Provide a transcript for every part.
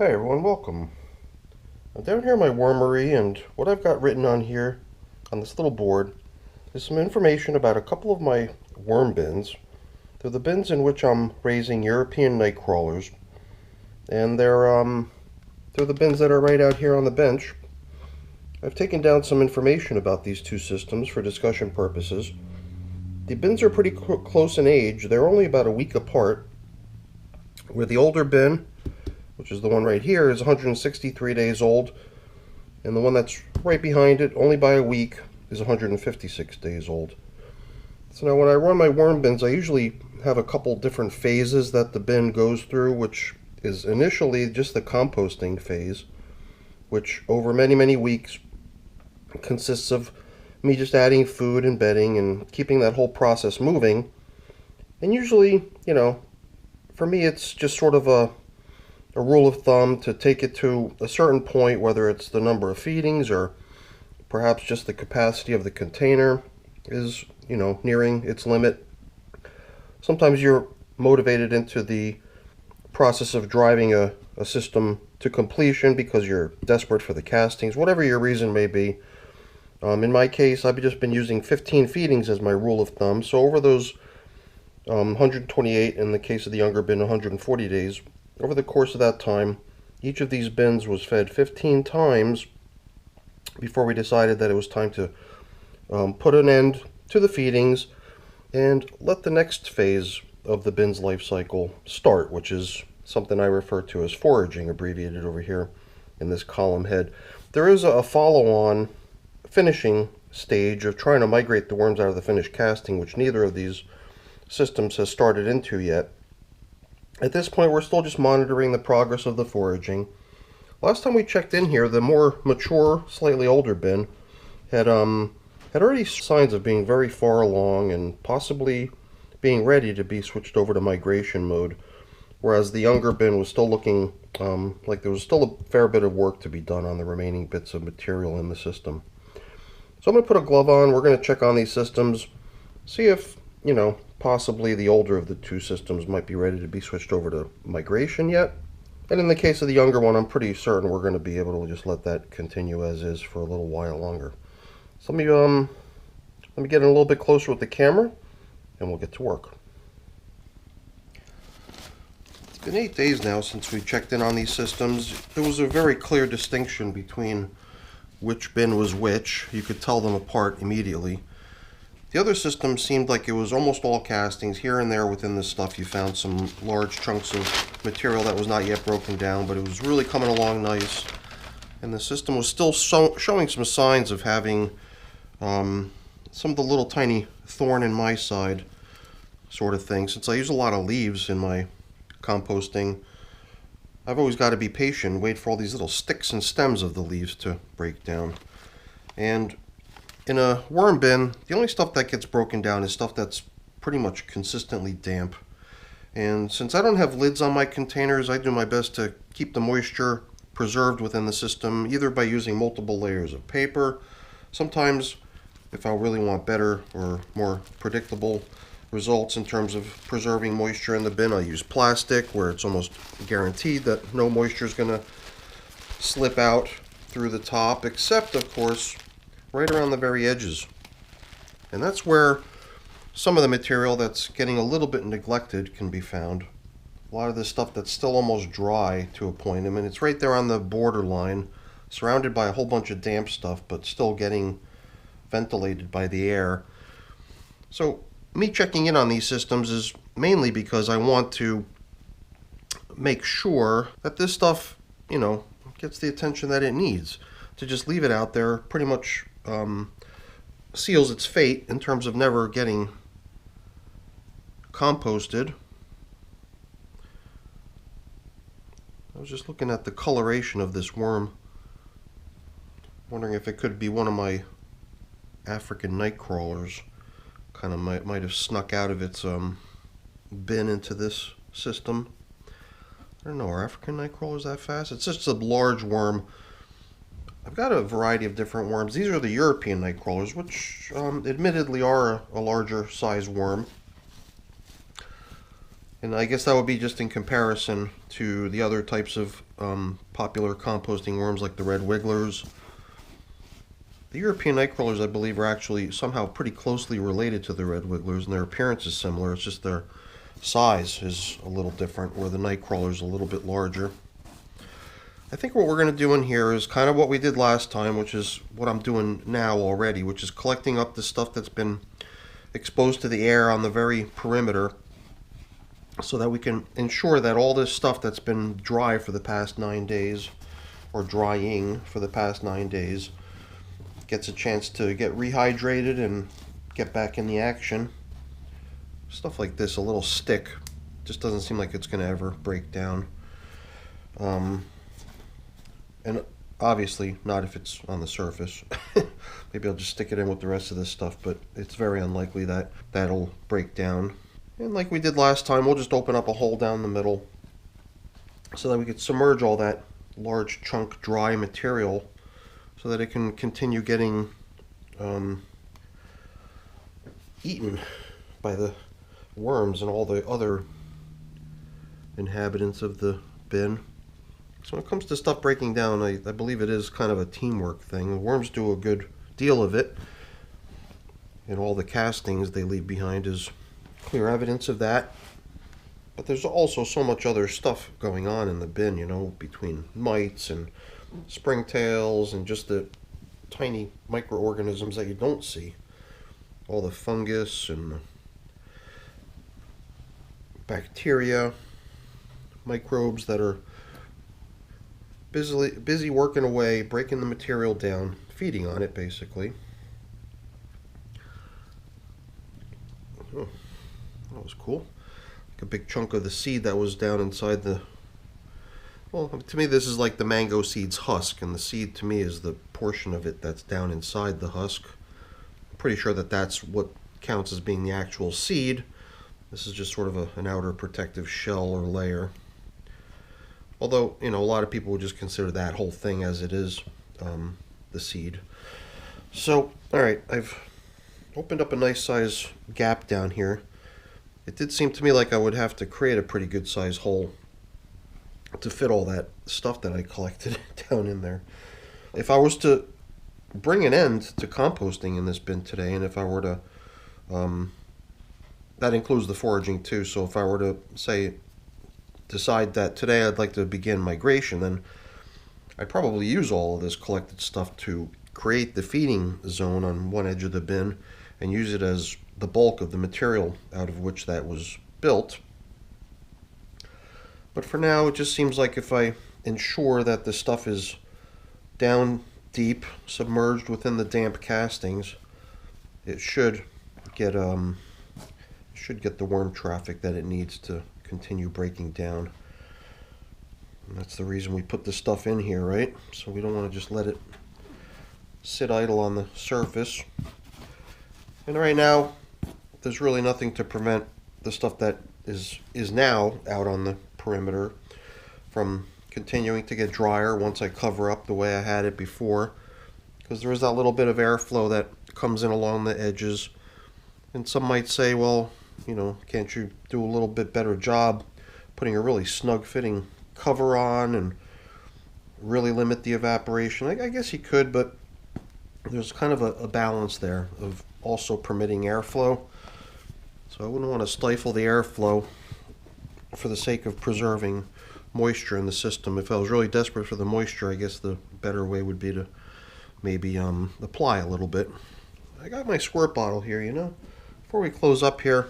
Hi everyone, welcome. I'm down here in my wormery, and what I've got written on here on this little board is some information about a couple of my worm bins. They're the bins in which I'm raising European night crawlers, and they're the bins that are right out here on the bench. I've taken down some information about these two systems for discussion purposes. The bins are pretty close in age. They're only about a week apart, where the older bin, which is the one right here, is 163 days old, and the one that's right behind it, only by a week, is 156 days old. So now when I run my worm bins, I usually have a couple different phases that the bin goes through, which is initially just the composting phase, which over many weeks consists of me just adding food and bedding and keeping that whole process moving. And usually, for me it's just sort of a rule of thumb to take it to a certain point, whether it's the number of feedings or perhaps just the capacity of the container is, nearing its limit. Sometimes you're motivated into the process of driving a system to completion because you're desperate for the castings, whatever your reason may be. In my case, I've just been using 15 feedings as my rule of thumb. So over those 128, in the case of the younger bin, 140 days, over the course of that time, each of these bins was fed 15 times before we decided that it was time to put an end to the feedings and let the next phase of the bin's life cycle start, which is something I refer to as foraging, abbreviated over here in this column head. There is a follow-on finishing stage of trying to migrate the worms out of the finished casting, which neither of these systems has started into yet. At this point, we're still just monitoring the progress of the foraging. Last time we checked in here, the more mature, slightly older bin had already signs of being very far along and possibly being ready to be switched over to migration mode, whereas the younger bin was still looking like there was still a fair bit of work to be done on the remaining bits of material in the system. So I'm going to put a glove on. We're going to check on these systems, see if, possibly the older of the two systems might be ready to be switched over to migration yet. And in the case of the younger one, I'm pretty certain we're going to be able to just let that continue as is for a little while longer. So let me get in a little bit closer with the camera, and we'll get to work. It's been 8 days now since we checked in on these systems. There was a very clear distinction between which bin was which. You could tell them apart immediately. The other system seemed like it was almost all castings. Here and there within this stuff you found some large chunks of material that was not yet broken down, but it was really coming along nice. And the system was still showing some signs of having some of the little tiny thorn in my side sort of thing. Since I use a lot of leaves in my composting, I've always got to be patient, wait for all these little sticks and stems of the leaves to break down. And in a worm bin, the only stuff that gets broken down is stuff that's pretty much consistently damp. And since I don't have lids on my containers, I do my best to keep the moisture preserved within the system, either by using multiple layers of paper. Sometimes, if I really want better or more predictable results in terms of preserving moisture in the bin, I use plastic, where it's almost guaranteed that no moisture is going to slip out through the top, except of course right around the very edges. And that's where some of the material that's getting a little bit neglected can be found. A lot of this stuff that's still almost dry to a point. I mean, it's right there on the borderline, surrounded by a whole bunch of damp stuff, but still getting ventilated by the air. So me checking in on these systems is mainly because I want to make sure that this stuff, gets the attention that it needs. To just leave it out there pretty much seals its fate in terms of never getting composted. I was just looking at the coloration of this worm, wondering if it could be one of my African night crawlers. Kind of might have snuck out of its bin into this system. I don't know, are African night crawlers that fast? It's just a large worm. I've got a variety of different worms. These are the European night crawlers, which admittedly are a larger size worm. And I guess that would be just in comparison to the other types of popular composting worms like the red wigglers. The European nightcrawlers, I believe, are actually somehow pretty closely related to the red wigglers, and their appearance is similar. It's just their size is a little different, where the nightcrawler is a little bit larger. I think what we're going to do in here is kind of what we did last time, which is what I'm doing now already, which is collecting up the stuff that's been exposed to the air on the very perimeter, so that we can ensure that all this stuff that's been dry for the past 9 days, or drying for the past 9 days, gets a chance to get rehydrated and get back in the action. Stuff like this, a little stick, just doesn't seem like it's going to ever break down. And obviously not if it's on the surface. Maybe I'll just stick it in with the rest of this stuff, but it's very unlikely that that'll break down. And like we did last time, we'll just open up a hole down the middle so that we could submerge all that large chunk dry material so that it can continue getting eaten by the worms and all the other inhabitants of the bin. So when it comes to stuff breaking down, I believe it is kind of a teamwork thing. The worms do a good deal of it, and all the castings they leave behind is clear evidence of that. But there's also so much other stuff going on in the bin, you know, between mites and springtails and just the tiny microorganisms that you don't see. All the fungus and bacteria, microbes that are busy working away, breaking the material down, feeding on it basically. Oh, that was cool. Like a big chunk of the seed that was down inside the... Well, to me this is like the mango seed's husk, and the seed to me is the portion of it that's down inside the husk. I'm pretty sure that that's what counts as being the actual seed. This is just sort of an outer protective shell or layer. Although, you know, a lot of people would just consider that whole thing as it is the seed. So, alright, I've opened up a nice size gap down here. It did seem to me like I would have to create a pretty good size hole to fit all that stuff that I collected down in there. If I was to bring an end to composting in this bin today, and if I were to, that includes the foraging too, so if I were to say, decide that today I'd like to begin migration, then I'd probably use all of this collected stuff to create the feeding zone on one edge of the bin and use it as the bulk of the material out of which that was built. But for now, it just seems like if I ensure that the stuff is down deep, submerged within the damp castings, it should get the worm traffic that it needs to continue breaking down. And that's the reason we put this stuff in here, right? So we don't want to just let it sit idle on the surface. And right now, there's really nothing to prevent the stuff that is now out on the perimeter from continuing to get drier once I cover up the way I had it before, because there is that little bit of airflow that comes in along the edges. And some might say, well, you know, can't you do a little bit better job putting a really snug fitting cover on and really limit the evaporation? I guess you could, but there's kind of a balance there of also permitting airflow. So I wouldn't want to stifle the airflow for the sake of preserving moisture in the system. If I was really desperate for the moisture, I guess the better way would be to maybe apply a little bit. I got my squirt bottle here, you know. Before we close up here,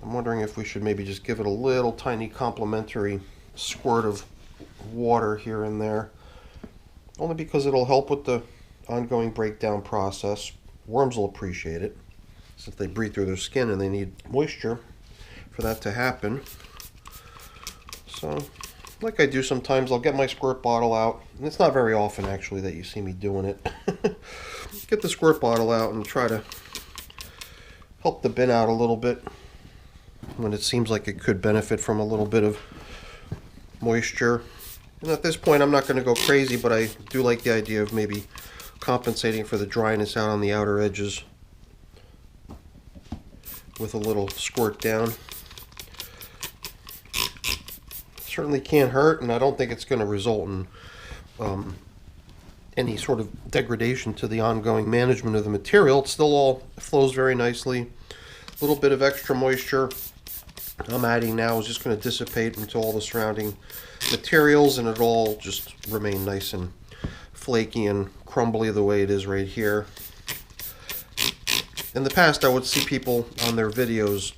I'm wondering if we should maybe just give it a little tiny complimentary squirt of water here and there. Only because it'll help with the ongoing breakdown process. Worms will appreciate it, since they breathe through their skin and they need moisture for that to happen. So, like I do sometimes, I'll get my squirt bottle out, and it's not very often actually that you see me doing it. Get the squirt bottle out and try to help the bin out a little bit when it seems like it could benefit from a little bit of moisture. And at this point I'm not going to go crazy, but I do like the idea of maybe compensating for the dryness out on the outer edges with a little squirt down. certainly can't hurt, and I don't think it's going to result in any sort of degradation to the ongoing management of the material. It still all flows very nicely. A little bit of extra moisture I'm adding now is just going to dissipate into all the surrounding materials, and it'll all just remain nice and flaky and crumbly the way it is right here. In the past, I would see people on their videos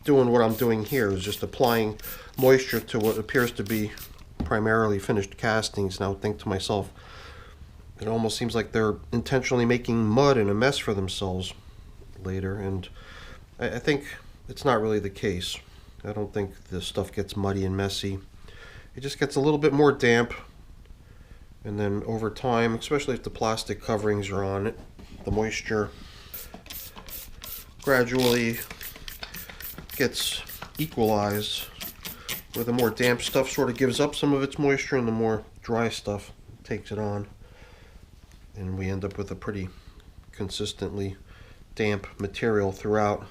doing what I'm doing here, is just applying moisture to what appears to be primarily finished castings, and I would think to myself, it almost seems like they're intentionally making mud and a mess for themselves later, and I think it's not really the case. I don't think the stuff gets muddy and messy. It just gets a little bit more damp, and then over time, especially if the plastic coverings are on it, the moisture gradually gets equalized, where the more damp stuff sort of gives up some of its moisture and the more dry stuff takes it on, and we end up with a pretty consistently damp material throughout.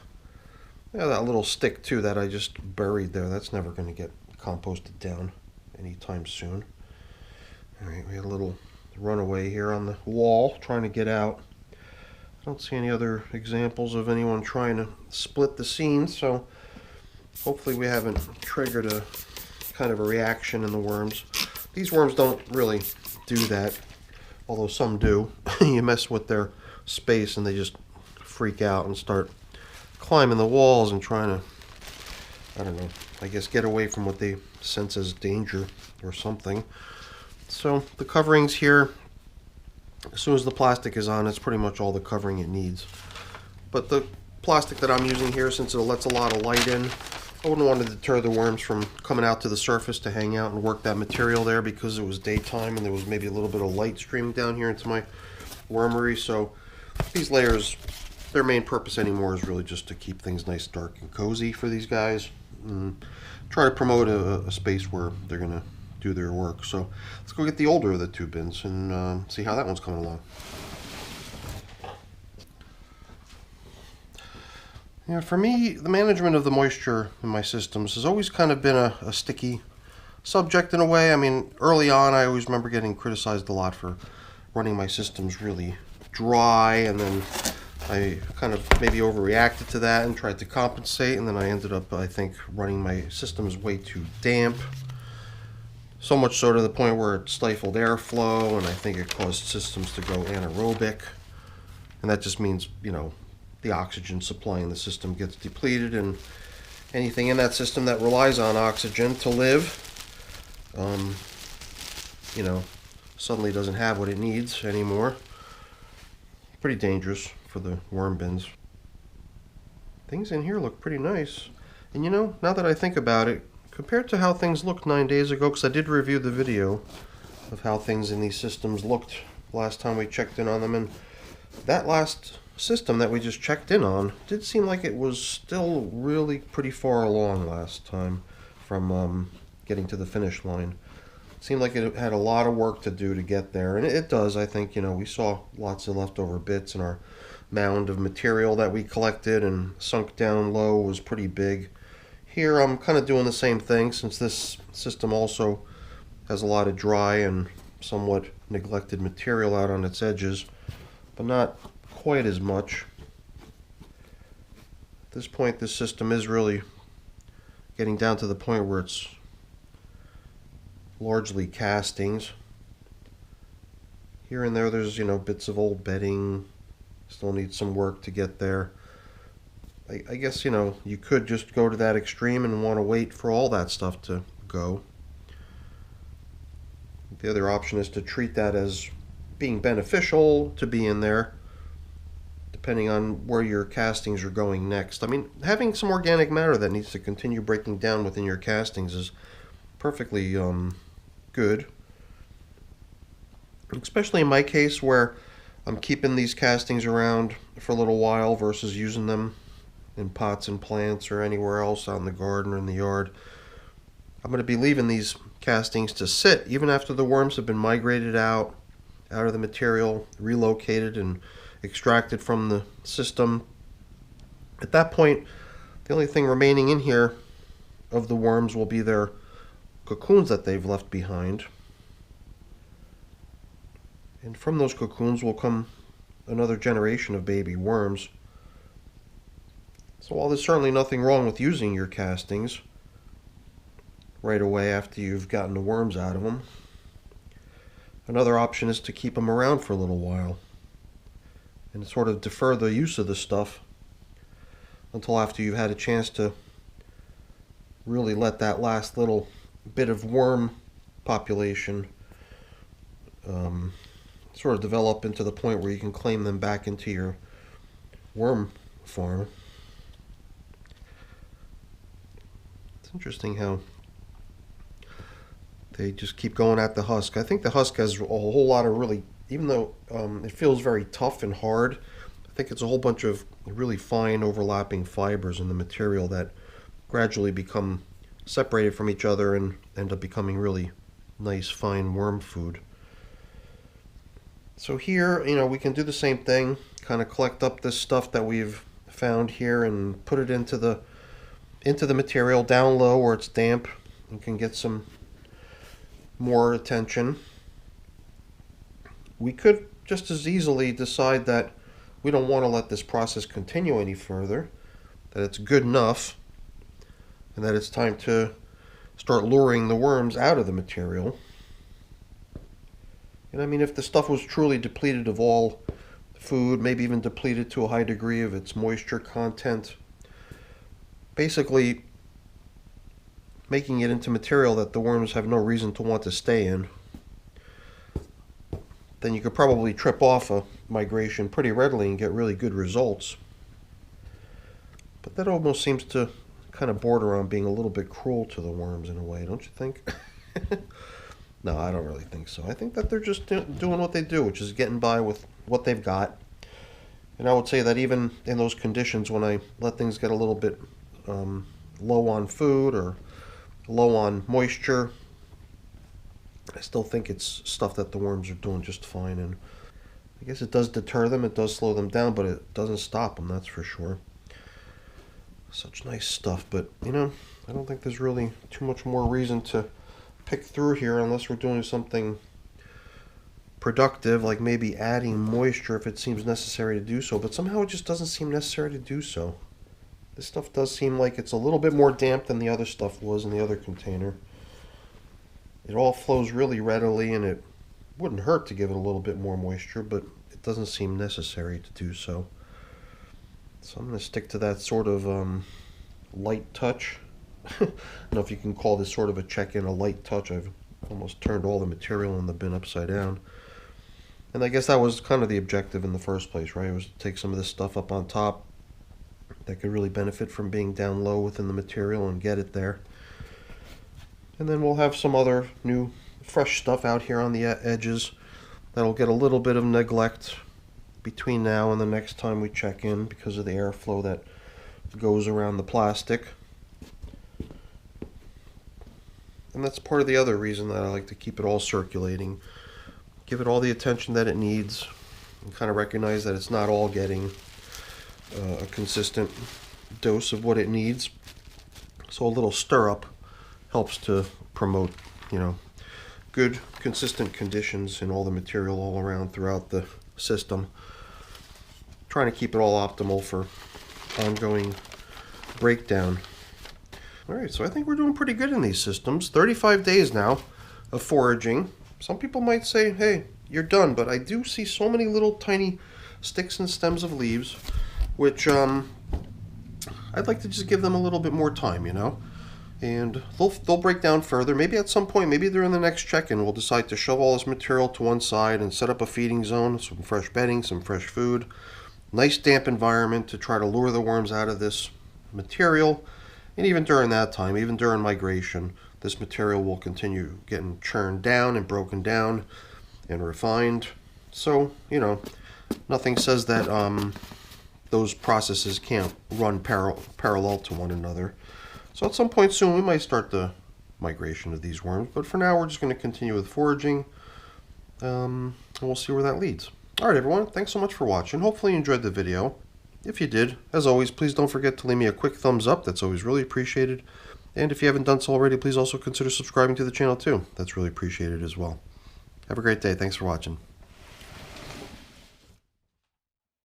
Yeah, that little stick too that I just buried there, that's never going to get composted down anytime soon. Alright, we had a little runaway here on the wall trying to get out. I don't see any other examples of anyone trying to split the scene, so hopefully we haven't triggered a kind of a reaction in the worms. These worms don't really do that, although some do. You mess with their space and they just freak out and start climbing the walls and trying to, I don't know, I guess get away from what they sense as danger or something. So the coverings here, as soon as the plastic is on, it's pretty much all the covering it needs. But the plastic that I'm using here, since it lets a lot of light in, I wouldn't want to deter the worms from coming out to the surface to hang out and work that material there, because it was daytime and there was maybe a little bit of light streaming down here into my wormery. So these layers, their main purpose anymore is really just to keep things nice, dark, and cozy for these guys, and try to promote a space where they're going to do their work. So let's go get the older of the two bins and see how that one's coming along. Yeah, for me, the management of the moisture in my systems has always kind of been a sticky subject in a way. I mean, early on, I always remember getting criticized a lot for running my systems really dry, and then I kind of maybe overreacted to that and tried to compensate, and then I ended up, I think, running my systems way too damp. So much so to the point where it stifled airflow, and I think it caused systems to go anaerobic. And that just means, you know, the oxygen supply in the system gets depleted, and anything in that system that relies on oxygen to live, you know, suddenly doesn't have what it needs anymore. Pretty dangerous for the worm bins. Things in here look pretty nice. And you know, now that I think about it, compared to how things looked 9 days ago, because I did review the video of how things in these systems looked last time we checked in on them, and that last system that we just checked in on did seem like it was still really pretty far along last time from getting to the finish line. It seemed like it had a lot of work to do to get there, and it does. I think, you know, we saw lots of leftover bits, and our mound of material that we collected and sunk down low was pretty big. Here I'm kind of doing the same thing, since this system also has a lot of dry and somewhat neglected material out on its edges, but not quite as much. At this point, this system is really getting down to the point where it's largely castings. Here and there's, you know, bits of old bedding, still needs some work to get there. I guess, you know, you could just go to that extreme and want to wait for all that stuff to go. The other option is to treat that as being beneficial to be in there, depending on where your castings are going next. I mean, having some organic matter that needs to continue breaking down within your castings is perfectly good. Especially in my case, where I'm keeping these castings around for a little while versus using them in pots and plants or anywhere else out in the garden or in the yard. I'm going to be leaving these castings to sit even after the worms have been migrated out of the material, relocated and extracted from the system. At that point, the only thing remaining in here of the worms will be their cocoons that they've left behind. And from those cocoons will come another generation of baby worms. So while there's certainly nothing wrong with using your castings right away after you've gotten the worms out of them, another option is to keep them around for a little while and sort of defer the use of the stuff until after you've had a chance to really let that last little bit of worm population sort of develop into the point where you can claim them back into your worm farm. It's interesting how they just keep going at the husk. I think the husk has a whole lot of really, even though it feels very tough and hard, I think it's a whole bunch of really fine overlapping fibers in the material that gradually become separated from each other and end up becoming really nice fine worm food. So here, we can do the same thing, kind of collect up this stuff that we've found here and put it into the material down low where it's damp and can get some more attention. We could just as easily decide that we don't want to let this process continue any further, that it's good enough, and that it's time to start luring the worms out of the material. And I mean, if the stuff was truly depleted of all food, maybe even depleted to a high degree of its moisture content, basically making it into material that the worms have no reason to want to stay in, then you could probably trip off a migration pretty readily and get really good results. But that almost seems to kind of border on being a little bit cruel to the worms in a way, don't you think? No, I don't really think so. I think that they're just doing what they do, which is getting by with what they've got. And I would say that even in those conditions, when I let things get a little bit low on food or low on moisture, I still think it's stuff that the worms are doing just fine. And I guess it does deter them, it does slow them down, but it doesn't stop them, that's for sure. Such nice stuff, but I don't think there's really too much more reason to pick through here unless we're doing something productive, like maybe adding moisture if it seems necessary to do so, but somehow it just doesn't seem necessary to do so. This stuff does seem like it's a little bit more damp than the other stuff was in the other container. It all flows really readily, and it wouldn't hurt to give it a little bit more moisture, but it doesn't seem necessary to do so. So I'm going to stick to that sort of light touch. I don't know if you can call this sort of a check-in a light touch. I've almost turned all the material in the bin upside down. And I guess that was kind of the objective in the first place, right? It was to take some of this stuff up on top that could really benefit from being down low within the material and get it there. And then we'll have some other new fresh stuff out here on the edges that'll get a little bit of neglect between now and the next time we check in because of the airflow that goes around the plastic. And that's part of the other reason that I like to keep it all circulating. Give it all the attention that it needs and kind of recognize that it's not all getting a consistent dose of what it needs. So a little stir up helps to promote, good consistent conditions in all the material all around throughout the system. Trying to keep it all optimal for ongoing breakdown. Alright, so I think we're doing pretty good in these systems. 35 days now of foraging. Some people might say, hey, you're done, but I do see so many little tiny sticks and stems of leaves, which I'd like to just give them a little bit more time, and they'll break down further. Maybe at some point, maybe during the next check-in, we'll decide to shove all this material to one side and set up a feeding zone, some fresh bedding, some fresh food, nice damp environment to try to lure the worms out of this material. And even during that time, even during migration, this material will continue getting churned down and broken down and refined. So, nothing says that those processes can't run parallel to one another. So at some point soon, we might start the migration of these worms. But for now, we're just going to continue with foraging, and we'll see where that leads. All right, everyone. Thanks so much for watching. Hopefully you enjoyed the video. If you did, as always, please don't forget to leave me a quick thumbs up. That's always really appreciated. And if you haven't done so already, please also consider subscribing to the channel too. That's really appreciated as well. Have a great day. Thanks for watching.